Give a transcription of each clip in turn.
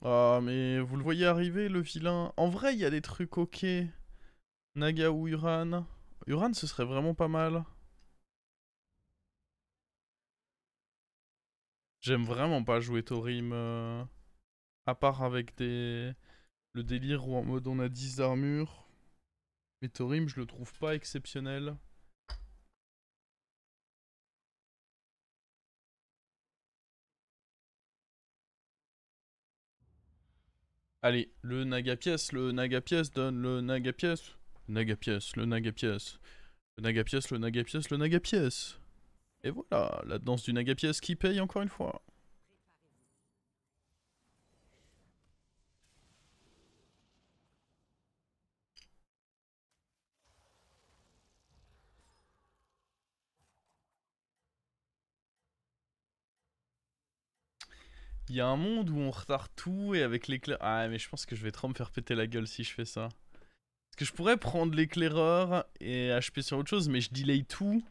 Ah, mais vous le voyez arriver, le vilain. En vrai, il y a des trucs ok. Naga ou Uran. Uran, ce serait vraiment pas mal. J'aime vraiment pas jouer Thorim. À part avec le délire où en mode on a 10 d'armure. Mais Thorim, je le trouve pas exceptionnel. Allez, le Naga pièce, le Naga pièce donne le Naga pièce. Le Naga pièce, le Naga pièce. Le Naga pièce, le Naga pièce, le Naga pièce. Et voilà, la danse du Naga pièce qui paye encore une fois. Il y a un monde où on retarde tout et avec l'éclair... Ah mais je pense que je vais trop me faire péter la gueule si je fais ça. Parce que je pourrais prendre l'éclaireur et HP sur autre chose, mais je delay tout.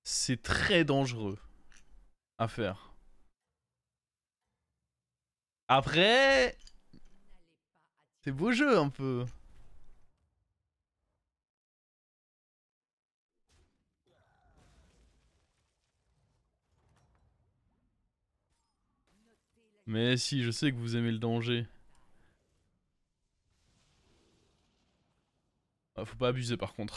C'est très dangereux à faire. Après, c'est beau jeu un peu. Mais si, je sais que vous aimez le danger. Ah, faut pas abuser par contre.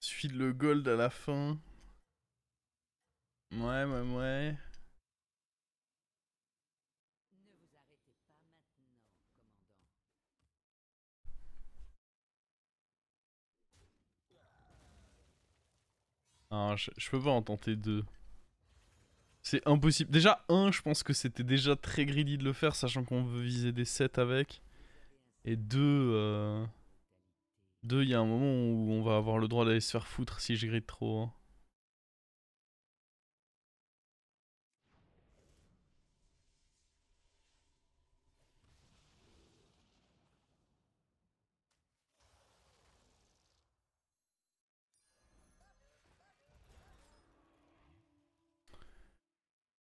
Suffit de le gold à la fin. Ouais, ouais, ouais. Ah, je peux pas en tenter deux. C'est impossible. Déjà, un, je pense que c'était déjà très greedy de le faire, sachant qu'on veut viser des 7 avec. Et deux, deux, il y a un moment où on va avoir le droit d'aller se faire foutre si je gride trop. Hein.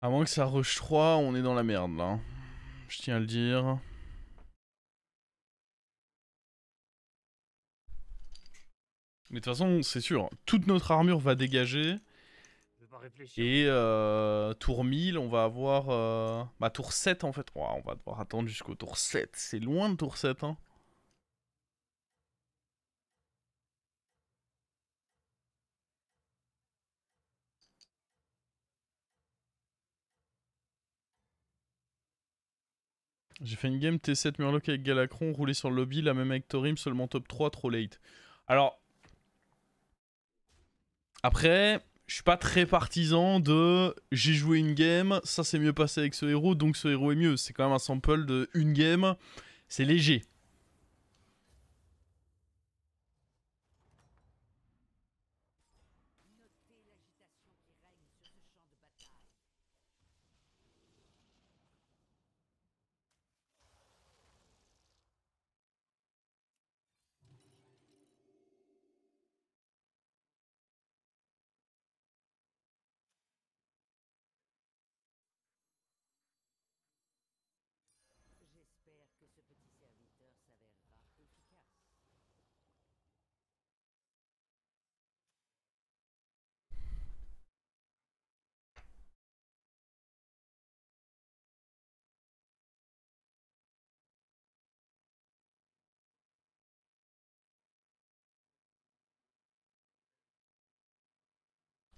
À moins que ça rush 3, on est dans la merde là. Je tiens à le dire. Mais de toute façon, c'est sûr, toute notre armure va dégager. Et tour 1000, on va avoir... Bah tour 7 en fait. Ouah, on va devoir attendre jusqu'au tour 7. C'est loin de tour 7 hein. J'ai fait une game T7 Murloc avec Galacron, roulé sur le lobby, la même avec Thorim, seulement top 3, trop late. Alors, après, je suis pas très partisan de j'ai joué une game, ça s'est mieux passé avec ce héros, donc ce héros est mieux. C'est quand même un sample de une game, c'est léger.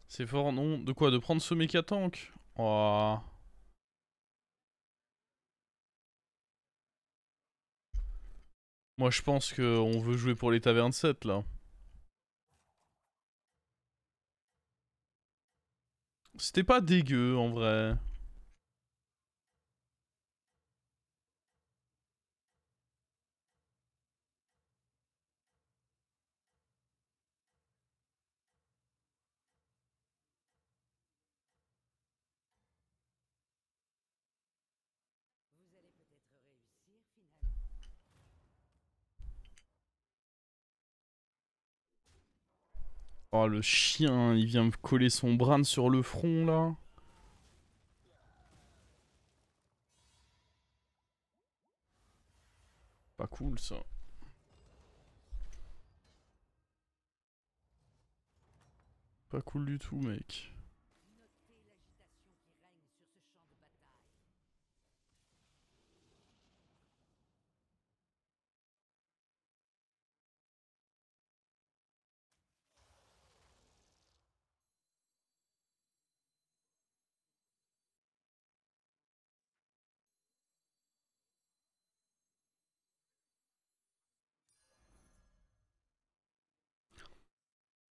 C'est fort, non? De quoi? De prendre ce méca tank? Oh. Moi je pense qu'on veut jouer pour les tavernes 7 là. C'était pas dégueu en vrai. Oh le chien, il vient me coller son bran sur le front là. Pas cool ça. Pas cool du tout mec.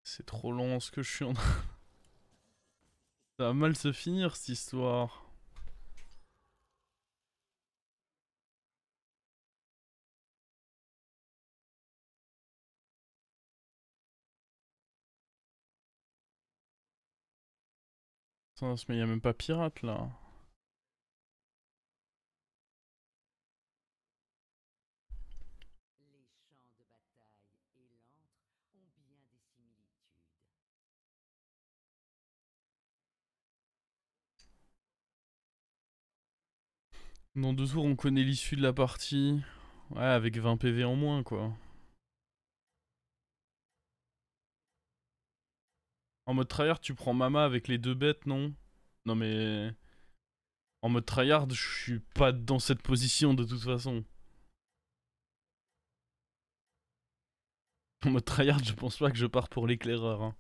C'est trop long ce que je suis en train. Ça va mal se finir cette histoire. Attends, mais y'a même pas pirate là. Dans 2 tours on connaît l'issue de la partie. Ouais, avec 20 PV en moins quoi. En mode tryhard tu prends Mama avec les 2 bêtes non? Non mais... En mode tryhard je suis pas dans cette position de toute façon. En mode tryhard je pense pas que je pars pour l'éclaireur hein.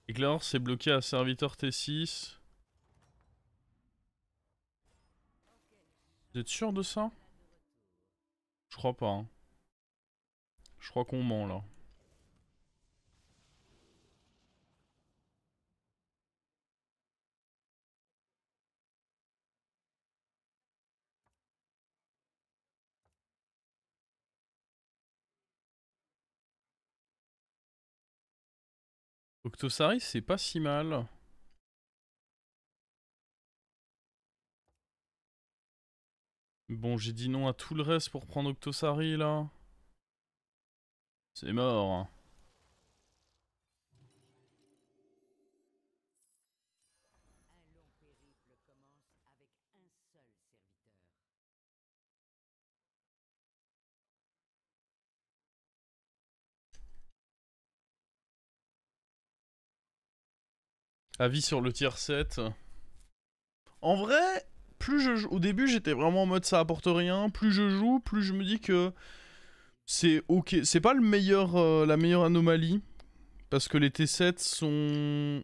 Éclaireur c'est bloqué à serviteur T6. Vous êtes sûr de ça? Je crois pas hein. Je crois qu'on ment là. Octosari c'est pas si mal. Bon j'ai dit non à tout le reste pour prendre Octosari là. C'est mort. Avis sur le tier 7. En vrai, plus je joue... Au début j'étais vraiment en mode ça apporte rien. Plus je joue, plus je me dis que c'est ok. C'est pas le meilleur, la meilleure anomalie. Parce que les T7 sont,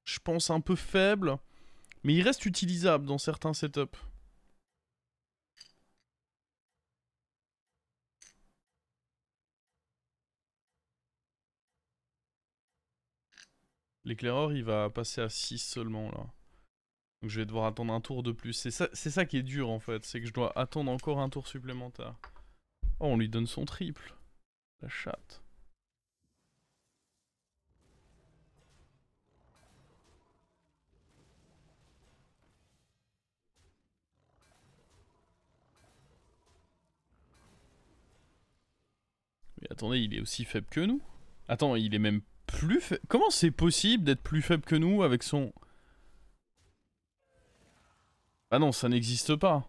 je pense, un peu faibles. Mais ils restent utilisables dans certains setups. L'éclaireur il va passer à 6 seulement là. Donc je vais devoir attendre un tour de plus. C'est ça qui est dur en fait. C'est que je dois attendre encore un tour supplémentaire. Oh on lui donne son triple. La chatte. Mais attendez, il est aussi faible que nous. Attends, il est même plus faible. Comment c'est possible d'être plus faible que nous avec son... Ah non, ça n'existe pas.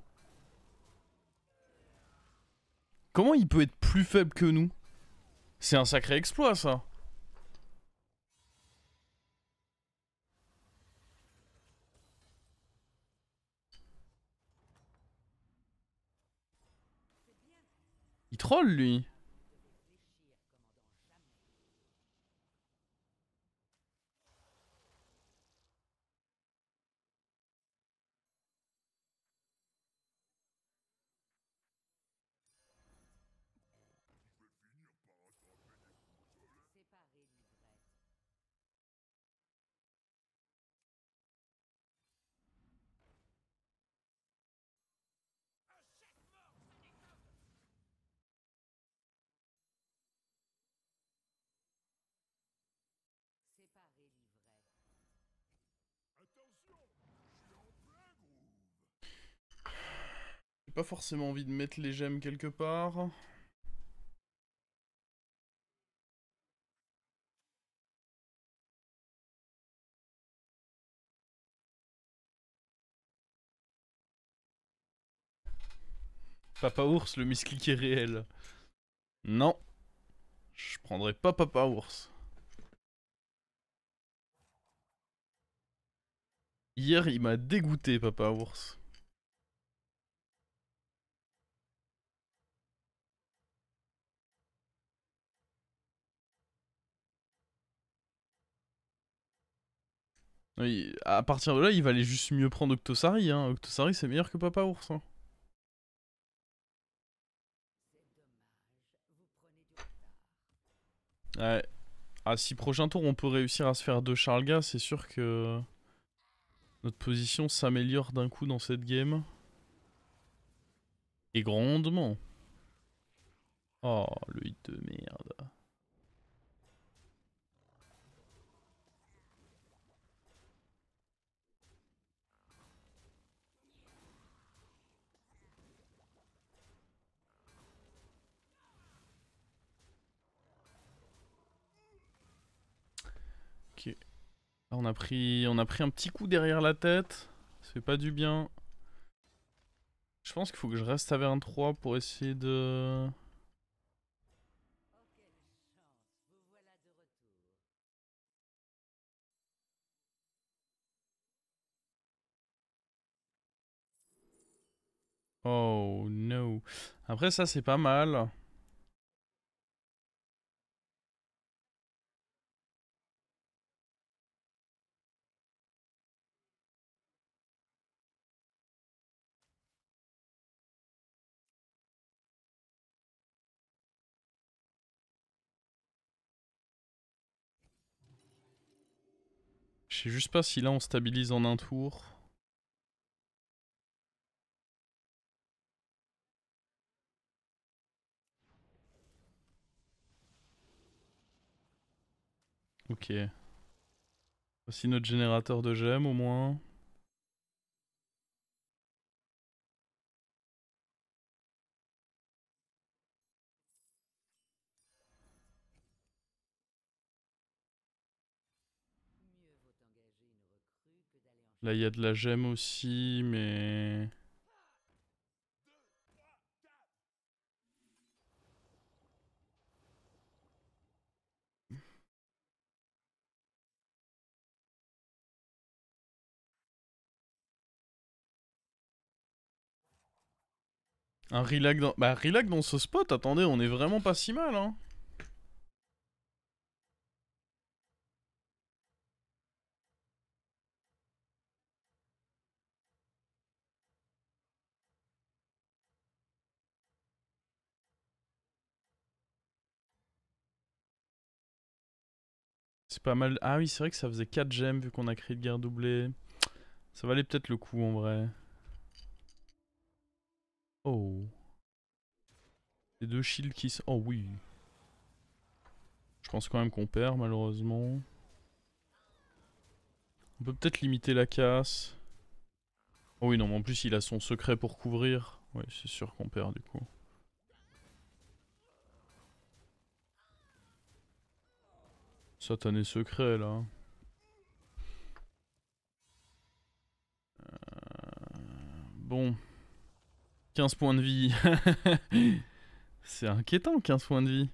Comment il peut être plus faible que nous? C'est un sacré exploit ça. Il troll lui. pas forcément envie de mettre les gemmes quelque part. Papa ours, le misclick est réel. Non, je prendrai pas Papa ours. Hier, il m'a dégoûté, Papa ours. Oui, à partir de là, il valait juste mieux prendre Octosari. Hein. Octosari, c'est meilleur que Papa ours. Hein. Ouais. Ah, si prochain tour on peut réussir à se faire 2 Charlga, c'est sûr que notre position s'améliore d'un coup dans cette game. Et grandement. Oh, le hit de merde. Ok. Là, on a pris un petit coup derrière la tête. Ça fait pas du bien. Je pense qu'il faut que je reste à vers 3 pour essayer de... Oh no. Après ça c'est pas mal. Je sais juste pas si là on stabilise en un tour. Ok. Voici notre générateur de gemmes au moins. Là il y a de la gemme aussi mais... Un relag dans... Bah relag dans ce spot, attendez, on est vraiment pas si mal hein. C'est pas mal. Ah oui c'est vrai que ça faisait 4 gemmes vu qu'on a créé de guerre doublée. Ça valait peut-être le coup en vrai. Oh. Les 2 shields qui... Oh oui. Je pense quand même qu'on perd malheureusement. On peut peut-être limiter la casse. Oh oui non mais en plus il a son secret pour couvrir. Ouais c'est sûr qu'on perd du coup. Satané secret là. Bon. 15 points de vie. C'est inquiétant 15 points de vie.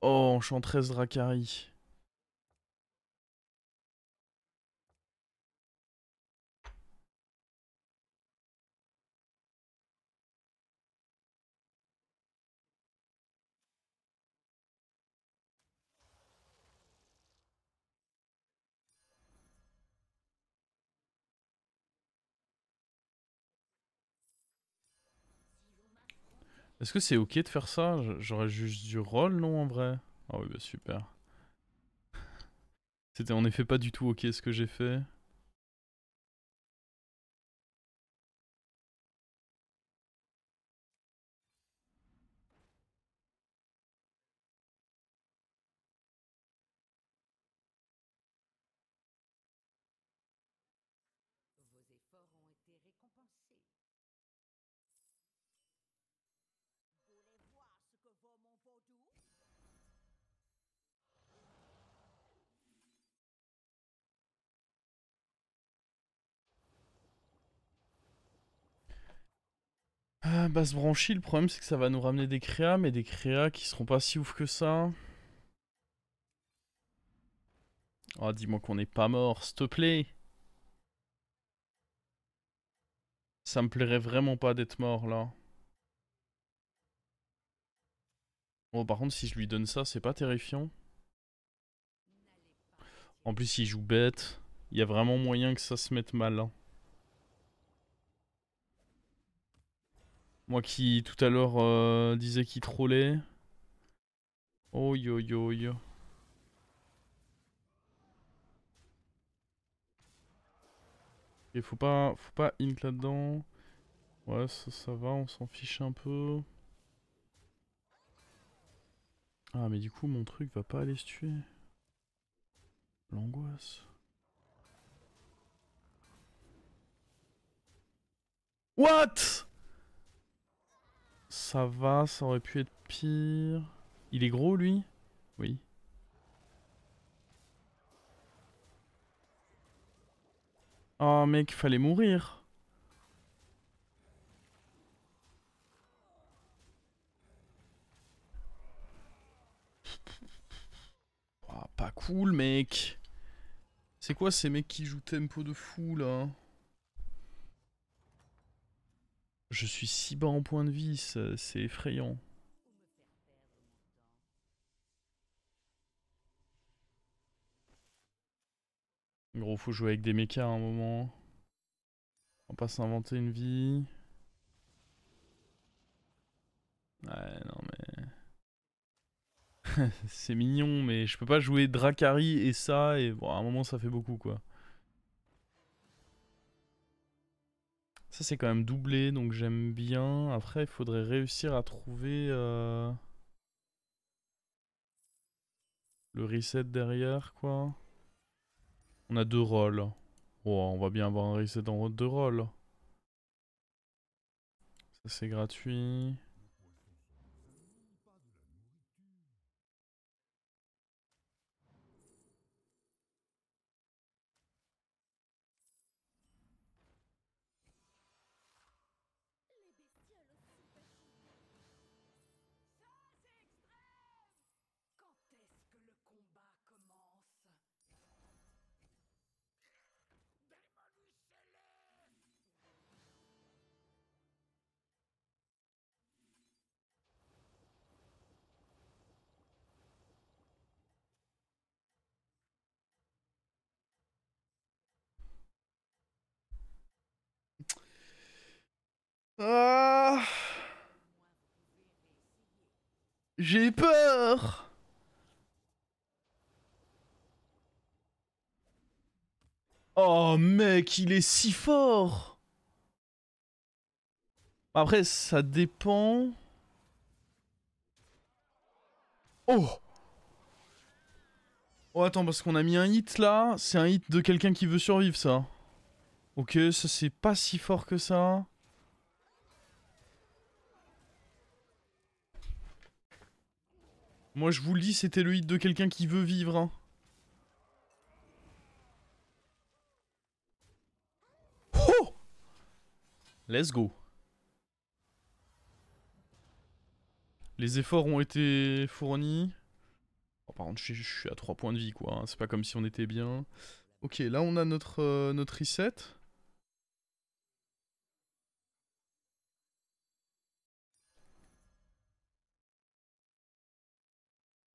Oh enchanteresse Drakari. Est-ce que c'est ok de faire ça? J'aurais juste du roll non en vrai? Ah oui bah super. C'était en effet pas du tout ok ce que j'ai fait. Basse branchie, le problème c'est que ça va nous ramener des créas, mais des créas qui seront pas si ouf que ça. Oh, dis-moi qu'on n'est pas mort, s'il te plaît. Ça me plairait vraiment pas d'être mort là. Bon, par contre, si je lui donne ça, c'est pas terrifiant. En plus, il joue bête. Il y a vraiment moyen que ça se mette mal, hein. Moi qui, tout à l'heure, disais qu'il trollait. Oh yo yo yo. Et faut pas int là-dedans. Ouais, ça va, on s'en fiche un peu. Ah, mais du coup, mon truc va pas aller se tuer. L'angoisse. What? Ça va, ça aurait pu être pire. Il est gros, lui? Oui. Oh, mec, fallait mourir. Oh, pas cool, mec. C'est quoi ces mecs qui jouent tempo de fou, là? Je suis si bas en point de vie, c'est effrayant. Gros, faut jouer avec des mechas à un moment. On va pas s'inventer une vie. Ouais, non mais... c'est mignon, mais je peux pas jouer Dracari et ça, et bon, à un moment ça fait beaucoup, quoi. Ça c'est quand même doublé, donc j'aime bien. Après, il faudrait réussir à trouver le reset derrière, quoi. On a deux rôles. Oh, on va bien avoir un reset en deux rôles. Ça c'est gratuit. Ah, j'ai peur. Oh mec, il est si fort. Après, ça dépend. Oh. Oh attends, parce qu'on a mis un hit là. C'est un hit de quelqu'un qui veut survivre, ça. Ok, ça c'est pas si fort que ça. Moi je vous le dis, c'était le hit de quelqu'un qui veut vivre, hein. Oh. Let's go. Les efforts ont été fournis. Oh, par contre, je suis à 3 points de vie, quoi, hein. C'est pas comme si on était bien. Ok, là on a notre reset.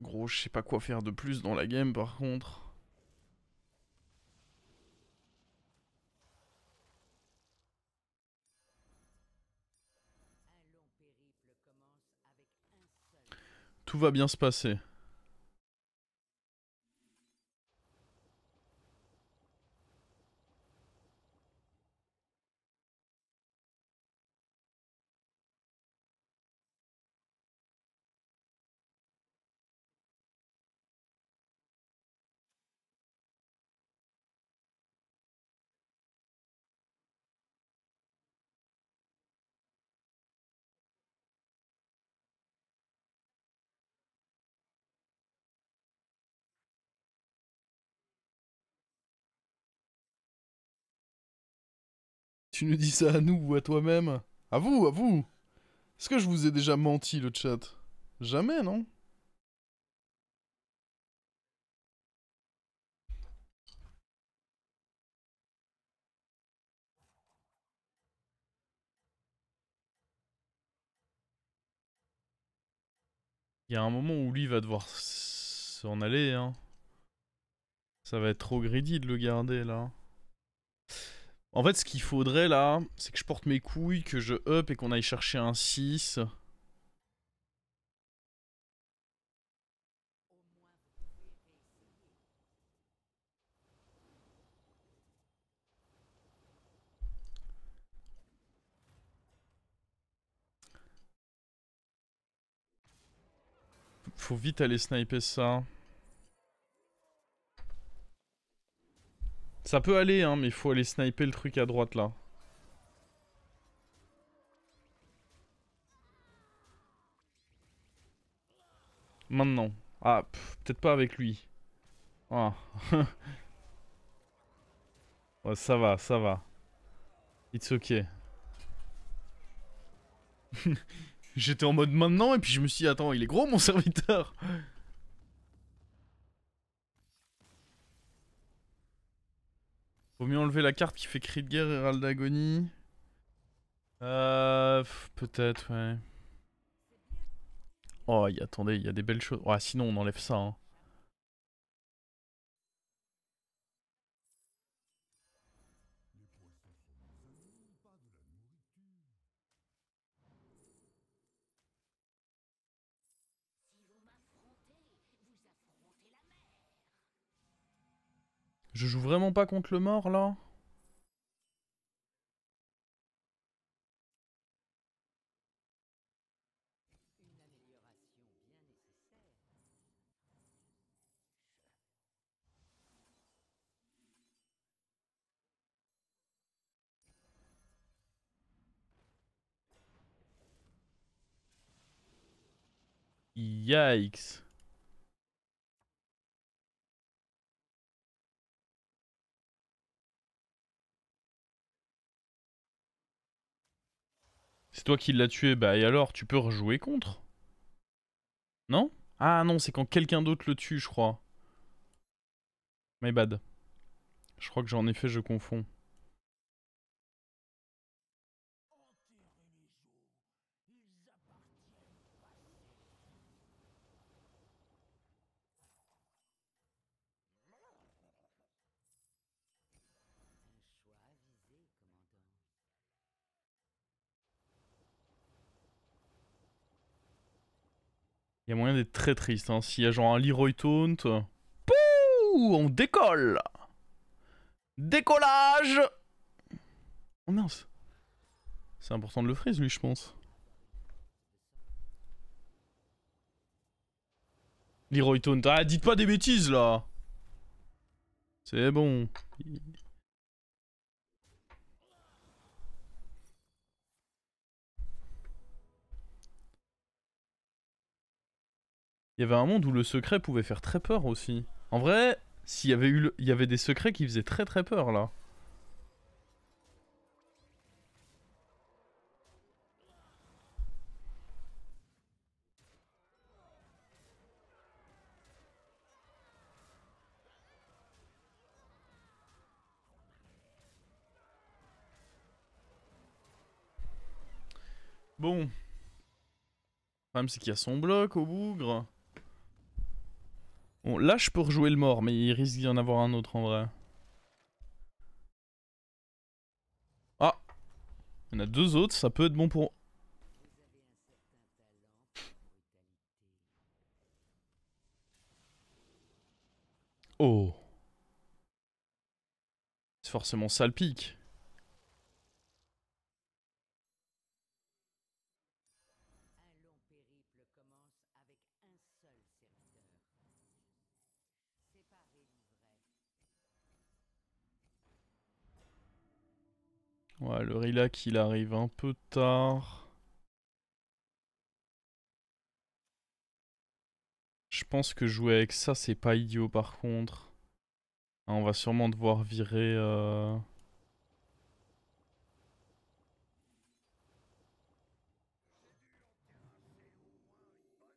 Gros, je sais pas quoi faire de plus dans la game, par contre. Tout va bien se passer. Tu nous dis ça à nous ou à toi-même? À vous, à vous! Est-ce que je vous ai déjà menti, le chat? Jamais, non? Il y a un moment où lui va devoir s'en aller, hein. Ça va être trop greedy de le garder, là. En fait, ce qu'il faudrait, là, c'est que je porte mes couilles, que je up et qu'on aille chercher un 6. Faut vite aller sniper ça. Ça peut aller, hein, mais faut aller sniper le truc à droite, là. Maintenant. Ah, peut-être pas avec lui. Ah. Ouais, ça va, ça va. It's ok. J'étais en mode maintenant et puis je me suis dit, attends, il est gros mon serviteur. Vaut mieux enlever la carte qui fait cri de guerre et râle d'agonie. Peut-être, ouais. Oh, attendez, il y a des belles choses. Ouais, sinon on enlève ça, hein. Je joue vraiment pas contre le mort, là? Yikes. C'est toi qui l'as tué, bah et alors, tu peux rejouer contre? Non? Ah non, c'est quand quelqu'un d'autre le tue, je crois. My bad. Je crois que j'en ai fait, je confonds. Il y a moyen d'être très triste, hein. S'il y a genre un Leroy Taunt... Pouh, on décolle. Décollage. Oh mince. C'est important de le freeze, lui, je pense. Leroy Taunt. Ah, dites pas des bêtises, là. C'est bon. Il y avait un monde où le secret pouvait faire très peur aussi. En vrai, s'il y avait eu il y avait des secrets qui faisaient très très peur, là. Bon. Le problème, c'est qu'il y a son bloc au bougre. Bon, là, je peux rejouer le mort, mais il risque d'y en avoir un autre, en vrai. Ah, il y en a deux autres, ça peut être bon pour... Oh. C'est forcément ça le pic. Ouais, le Rilac, il arrive un peu tard. Je pense que jouer avec ça, c'est pas idiot, par contre. Ah, on va sûrement devoir virer...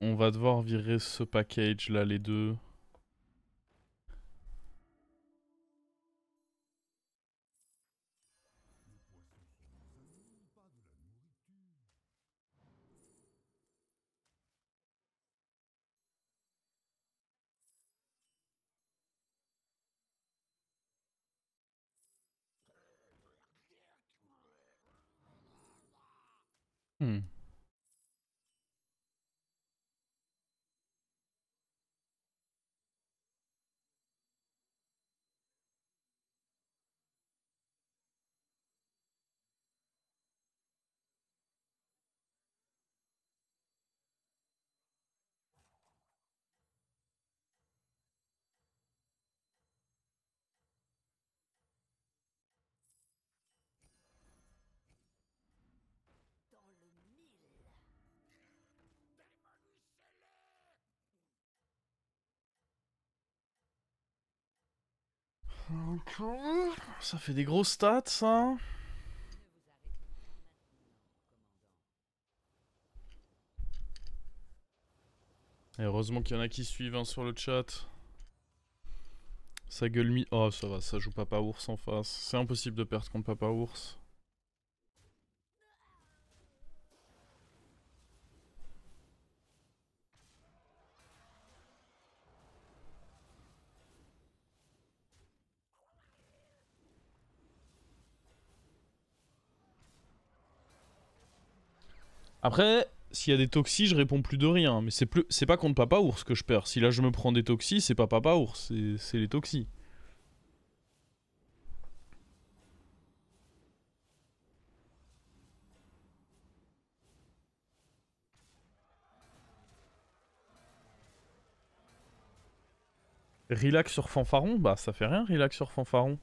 On va devoir virer ce package là, les deux. Hmm. Ça fait des gros stats, ça. Et heureusement qu'il y en a qui suivent hein, sur le chat. Ça gueule mi... Oh, ça va, ça joue Papa Ours en face. C'est impossible de perdre contre Papa Ours. Après, s'il y a des toxis, je réponds plus de rien. Mais c'est pas contre Papa Ours que je perds. Si là je me prends des toxis, c'est pas Papa Ours, c'est les toxis. Relax sur Fanfaron? Bah ça fait rien, relax sur Fanfaron.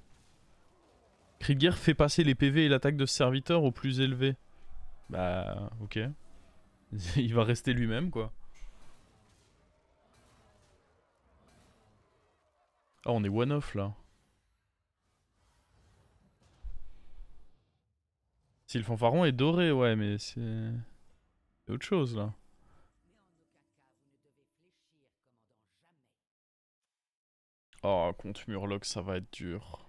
Krieger fait passer les PV et l'attaque de ce serviteur au plus élevé. Bah ok. Il va rester lui-même quoi. Ah on est one-off là. Si le fanfaron est doré, ouais mais c'est autre chose là. Oh contre Murloc ça va être dur.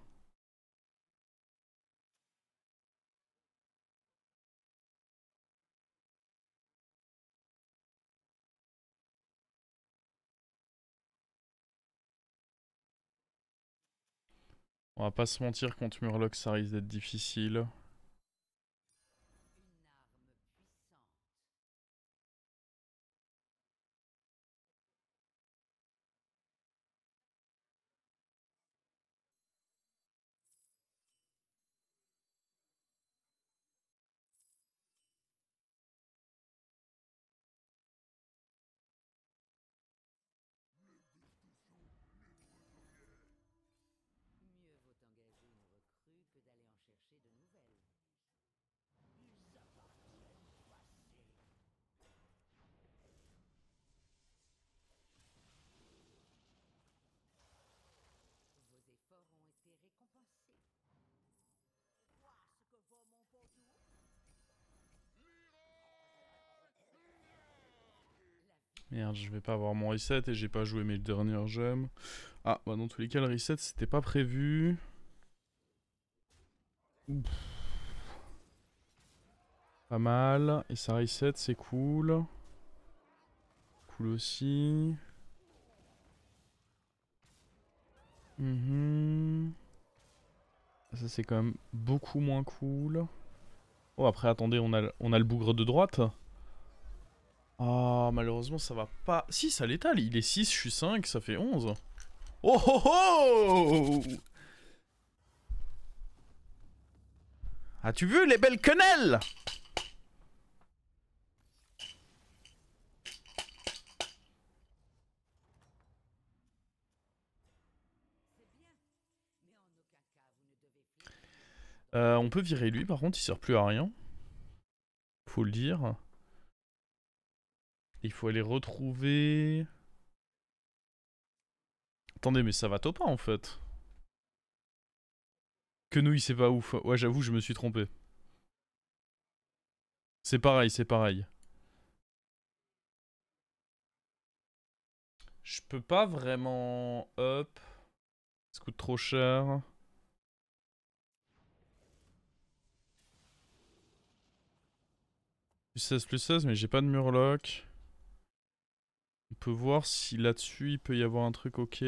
On va pas se mentir, contre Murloc ça risque d'être difficile. Merde, je vais pas avoir mon reset et j'ai pas joué mes dernières gemmes. Ah, bah dans tous les cas, le reset c'était pas prévu. Ouf. Pas mal. Et ça reset, c'est cool. Cool aussi. Ça c'est quand même beaucoup moins cool. Oh après attendez, on a le bougre de droite. Ah malheureusement ça va pas... Si ça l'étale, il est 6, je suis 5, ça fait 11. Oh oh oh! As-tu vu les belles quenelles? On peut virer lui par contre, il sert plus à rien. Faut le dire. Il faut aller retrouver... Attendez mais ça va top 1 en fait. Quenouille c'est pas ouf. Ouais j'avoue je me suis trompé. C'est pareil, c'est pareil. Je peux pas vraiment up. Ça coûte trop cher. Plus 16, mais j'ai pas de murloc. On peut voir si là-dessus il peut y avoir un truc ok.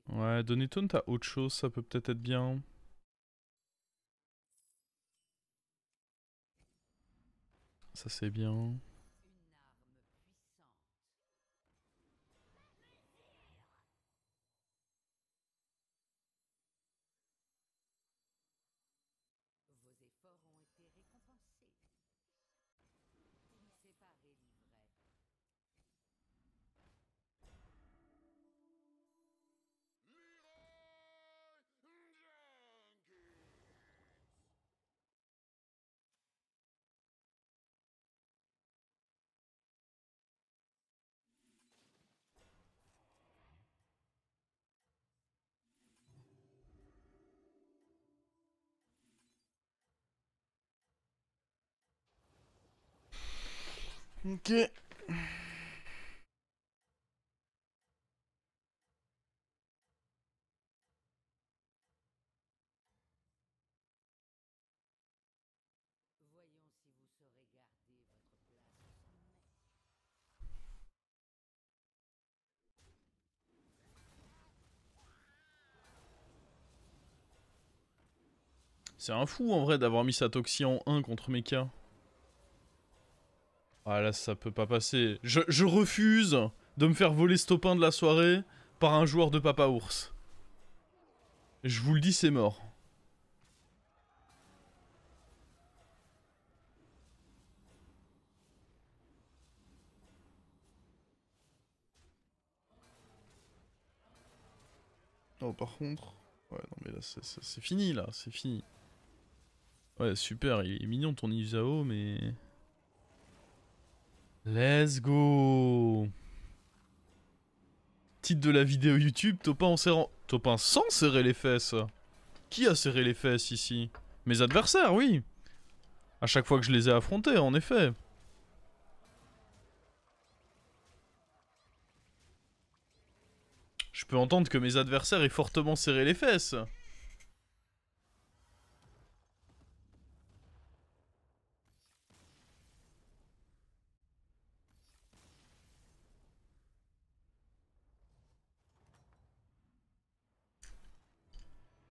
Ouais, Donetone, t'as autre chose, ça peut peut-être être bien. Ça c'est bien. Ok. C'est un fou en vrai d'avoir mis sa Toxie en 1 contre Mecha. Ah là ça peut pas passer. Je refuse de me faire voler ce top 1 de la soirée par un joueur de Papa Ours. Je vous le dis, c'est mort. Oh par contre... Ouais non mais là c'est fini là, c'est fini. Ouais super, il est mignon ton Izao mais... Let's go. Titre de la vidéo YouTube, Topin en serrant... Topin sans serrer les fesses. Qui a serré les fesses ici? Mes adversaires, oui. À chaque fois que je les ai affrontés, en effet. Je peux entendre que mes adversaires aient fortement serré les fesses.